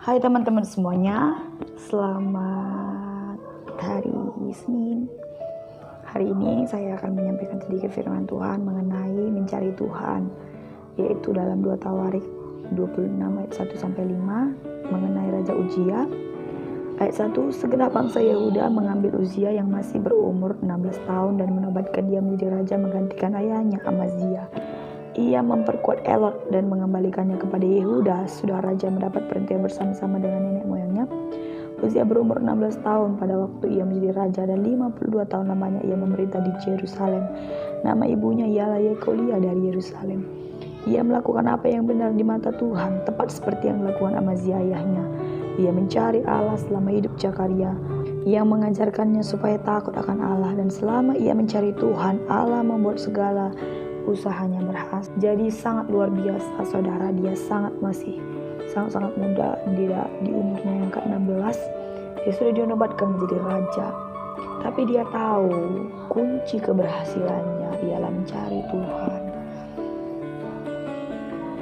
Hai teman-teman semuanya, selamat hari Senin. Hari ini saya akan menyampaikan sedikit firman Tuhan mengenai mencari Tuhan, yaitu dalam 2 Tawarik 26 ayat 1-5 mengenai Raja Uzia. Ayat 1, segera bangsa Yehuda mengambil Uzia yang masih berumur 16 tahun dan menobatkan dia menjadi raja menggantikan ayahnya Amazia. Ia memperkuat Elot dan mengembalikannya kepada Yehuda. Sudah raja mendapat perhentian bersama-sama dengan nenek moyangnya. Uzia berumur 16 tahun pada waktu ia menjadi raja dan 52 tahun lamanya ia memerintah di Yerusalem. Nama ibunya ialah Yekolia dari Yerusalem. Ia melakukan apa yang benar di mata Tuhan, tepat seperti yang dilakukan Amazia ayahnya. Ia mencari Allah selama hidup Zakaria yang mengajarkannya supaya takut akan Allah, dan selama ia mencari Tuhan, Allah membuat segala usahanya berhasil. Jadi sangat luar biasa saudara, dia masih sangat muda, dia di umurnya yang ke-16 dia sudah dinobatkan menjadi raja. Tapi dia tahu kunci keberhasilannya ialah mencari Tuhan.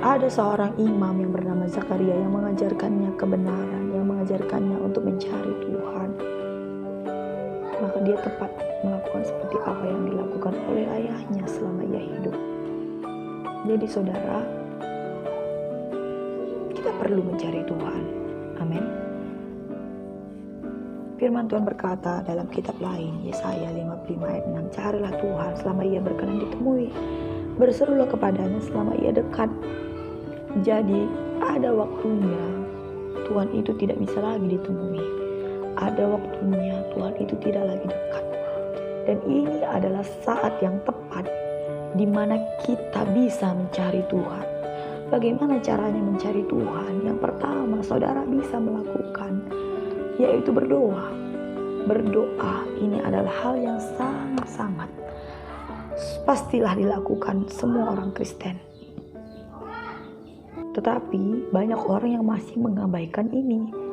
Ada seorang imam yang bernama Zakaria yang mengajarkannya kebenaran, yang mengajarkannya untuk mencari Tuhan. Maka dia tepat melakukan seperti apa yang dilakukan oleh ayahnya selama ia hidup. Jadi saudara, kita perlu mencari Tuhan. Amin. Firman Tuhan berkata dalam kitab lain, Yesaya 55 ayat 6, carilah Tuhan selama ia berkenan ditemui, berserulah kepadanya selama ia dekat. Jadi ada waktunya Tuhan itu tidak bisa lagi ditemui. Ada waktunya Tuhan itu tidak lagi dekat. Dan ini adalah saat yang tepat di mana kita bisa mencari Tuhan. Bagaimana caranya mencari Tuhan? Yang pertama saudara bisa melakukan, yaitu berdoa. Berdoa ini adalah hal yang sangat pastilah dilakukan semua orang Kristen. Tetapi banyak orang yang masih mengabaikan ini.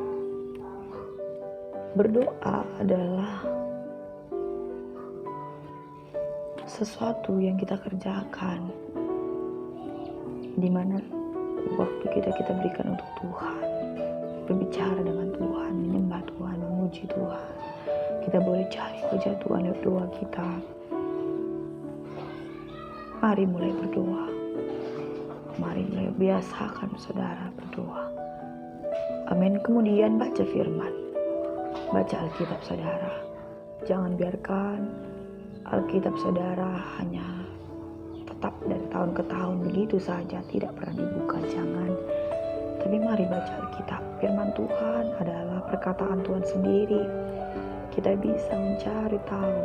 Berdoa adalah sesuatu yang kita kerjakan, di mana waktu kita berikan untuk Tuhan, berbicara dengan Tuhan, menyembah Tuhan, memuji Tuhan. Kita boleh cari wajah Tuhan lewat doa kita. Mari mulai berdoa. Mari mulai biasakan saudara berdoa. Amin. Kemudian baca firman. Baca Alkitab saudara. Jangan biarkan Alkitab saudara hanya tetap dari tahun ke tahun begitu saja, tidak pernah dibuka. Jangan. Tapi mari baca Alkitab. Firman Tuhan adalah perkataan Tuhan sendiri. Kita bisa mencari tahu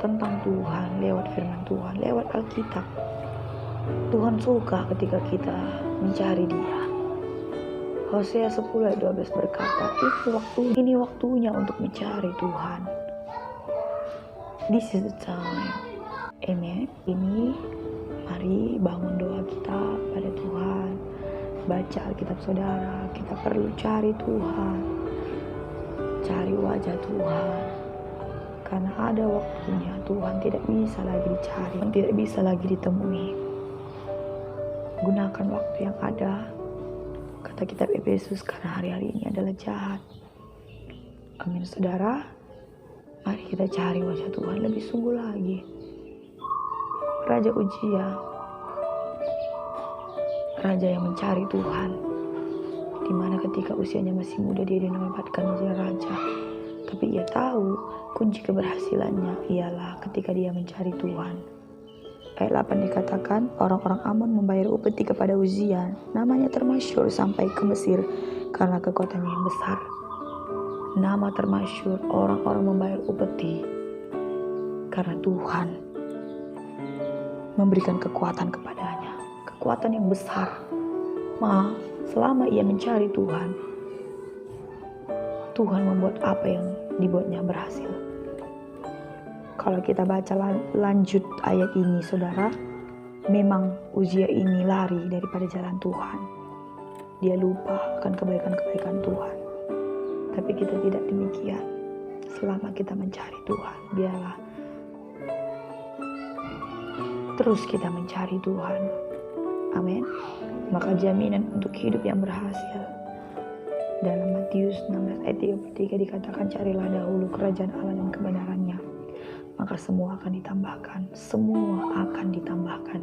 tentang Tuhan lewat firman Tuhan, lewat Alkitab. Tuhan suka ketika kita mencari Dia. Hosea 10 ayat 12 berkata, ini waktunya untuk mencari Tuhan. This is the time. Amen. Ini mari bangun doa kita pada Tuhan. Baca Alkitab saudara. Kita perlu cari Tuhan. Cari wajah Tuhan. Karena ada waktunya Tuhan tidak bisa lagi dicari, tidak bisa lagi ditemui. Gunakan waktu yang ada. Kata kitab Efesus, karena hari-hari ini adalah jahat. Amin saudara. Mari kita cari wajah Tuhan lebih sungguh lagi. Raja Uzia, raja yang mencari Tuhan, di mana ketika usianya masih muda dia dinobatkan menjadi raja. Tapi ia tahu kunci keberhasilannya ialah ketika dia mencari Tuhan. Ayat 8 dikatakan, orang-orang Amon membayar upeti kepada Uzia. Namanya termasyhur sampai ke Mesir karena kekuatannya yang besar. Nama termasyhur, orang-orang membayar upeti karena Tuhan memberikan kekuatan kepadanya. Kekuatan yang besar. Selama ia mencari Tuhan, Tuhan membuat apa yang dibuatnya berhasil. Kalau kita baca lanjut ayat ini saudara, memang Uzia ini lari daripada jalan Tuhan. Dia lupa akan kebaikan-kebaikan Tuhan. Tapi kita tidak demikian. Selama kita mencari Tuhan, biarlah terus kita mencari Tuhan. Amin. Maka jaminan untuk hidup yang berhasil Dalam Matius 16 ayat 33 dikatakan, carilah dahulu kerajaan Allah dan kebenarannya, maka semua akan ditambahkan. Semua akan ditambahkan.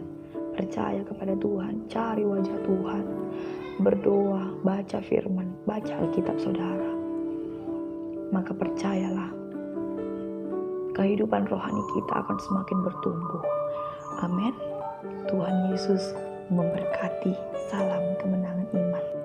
Percaya kepada Tuhan, cari wajah Tuhan, berdoa, baca firman, baca Alkitab saudara. Maka percayalah, kehidupan rohani kita akan semakin bertumbuh. Amin. Tuhan Yesus memberkati. Salam kemenangan iman.